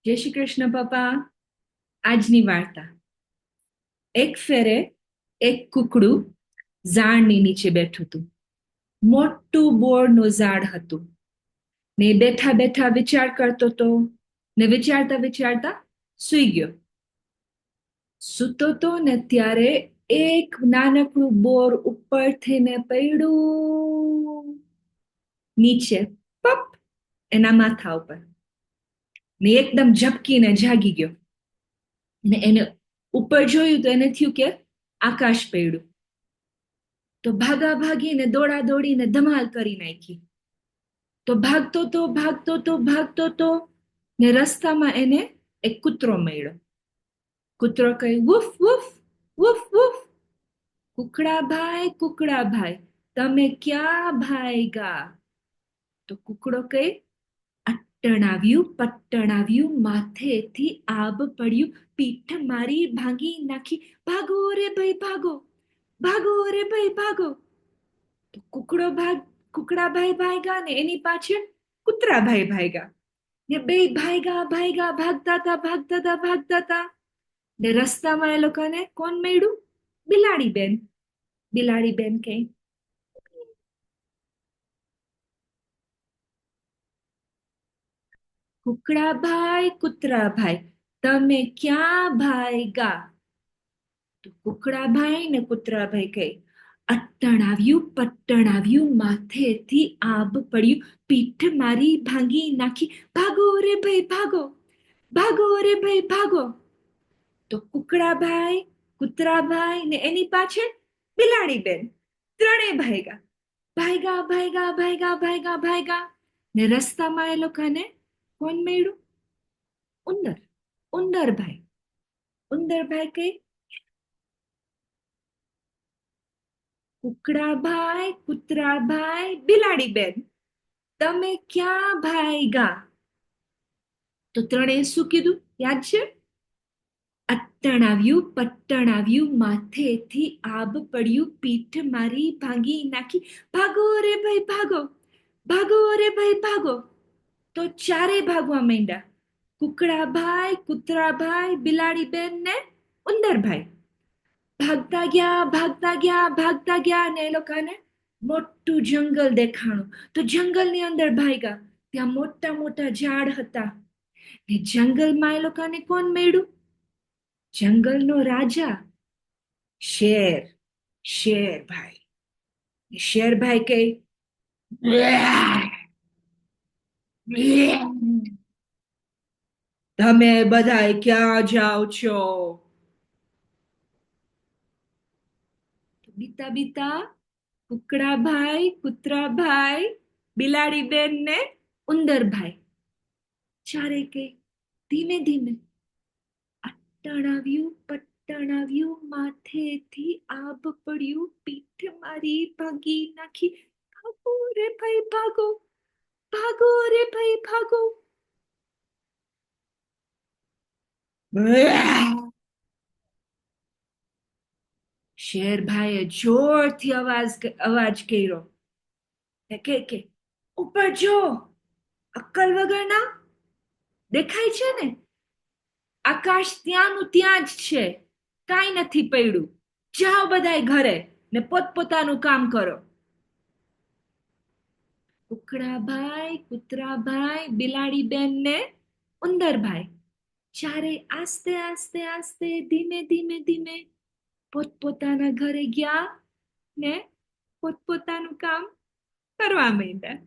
જય શ્રી કૃષ્ણ પપ્પા. આજની વાર્તા. એક ફેરે એક કુકડું ઝાડની નીચે બેઠું હતું. મોટું બોરનું ઝાડ હતું ને એ બેઠા બેઠા વિચાર કરતો હતો ને વિચારતા વિચારતા સૂઈ ગયો. સૂતો તો ને ત્યારે એક નાનકડું બોર ઉપરથી ને પડ્યું નીચે, પપ, એના માથા ઉપર, ને એકદમ ઝબકીને જાગી ગયો. ને એને ઉપર જોયું તો એને થયું કે આકાશ પડ્યું. તો ભાગા ભાગીને દોડા દોડીને ધમાલ કરી નાખી. તો ભાગતો તો ને રસ્તામાં એને એક કૂતરો મળ્યો. કૂતરો કહે, વુફ વુફ, વુફ વુફ. કુકડાભાઈ, તમે ક્યાં ભાગ્યા? તો કુકડો કહે, અટ્ટણાવ્યું પટ્ટણાવ્યું, માથેથી આબ પડ્યું, પીઠ મારી ભાંગી નાખી, ભાગો રે ભાઈ ભાગો, ભાગો રે ભાઈ ભાગો. તો કુકડાભાઈ ભાગ્યા ને એની પાછળ કૂતરાભાઈ ભાગ્યા. ને બે ભાગ્યા ભાગતા હતા ને રસ્તામાં એ લોકોને કોણ મળ્યું? બિલાડી બેન કહે, કૂતરાભાઈ, તમે ક્યાં ભાગ્યા? તો કુકડાભાઈ ને કૂતરાભાઈ કહે, અટ્ટણાવ્યું પટ્ટણાવ્યું, માથેથી આબ પડ્યું, પીઠ મારી ભાંગી નાખી, ભાગો રે ભાઈ ભાગો, ભાગો રે ભાઈ ભાગો. તો કુકડાભાઈ, કૂતરાભાઈ ને એની પાછળ બિલાડીબેન ત્રણેય ભાગ્યા ને રસ્તામાં એ લોકોને કોણ મળ્યું? ઉંદર. ઉંદરભાઈ. ઉંદરભાઈ કહે, કુકડાભાઈ, કૂતરાભાઈ, બિલાડીબેન, તમે ક્યાં ભાગ્યા? તો ત્રણેય શું કીધું યાદ છે? અટ્ટણાવ્યું પટ્ટણાવ્યું, માથેથી આબ પડ્યું, પીઠ મારી ભાંગી નાખી, ભાગો રે ભાઈ ભાગો, ભાગો રે ભાઈ ભાગો. તો ચારે ભાગવા માંડ્યા. કુકડાભાઈ, કૂતરાભાઈ, બિલાડીબેન ને ઉંદરભાઈ ભાગતા ગયા ને એ લોકોને મોટું જંગલ દેખાણું. તો જંગલની અંદર ભાગ્યા. ત્યાં મોટા મોટા ઝાડ હતા ને જંગલમાં એ લોકોને કોણ મળ્યું? જંગલનો રાજા શેર. શેરભાઈ. શેરભાઈ કહે, તમે બધા ક્યાં જાઓ છો? બીતા બીતા કુકડાભાઈ, કૂતરાભાઈ, બિલાડીબેન ને ઉંદરભાઈ ચારે કે ધીમે ધીમે, અટ્ટણાવ્યું પટ્ટણાવ્યું, માથેથી આબ પડ્યું, પીઠ મારી ભાગી નાખી, ભાગો રે ભાઈ ભાગો, ભાગો રે ભાઈ ભાગો. શેરભાઈએ જોરથી અવાજ કર્યો કે ઉપર જો, અક્કલ વગરના, દેખાય છે ને આકાશ ત્યાંનું ત્યાં જ છે, કાંઈ નથી પડ્યું, જાઓ બધાય ઘરે ને પોતપોતાનું કામ કરો. કુકડાભાઈ, કૂતરાભાઈ, બિલાડીબેન ને ઉંદરભાઈ ચારે આસ્તે આસ્તે આસ્તે ધીમે ધીમે ધીમે પોતપોતાના ઘરે ગયા ને પોતપોતાનું કામ કરવા માંડ્યા.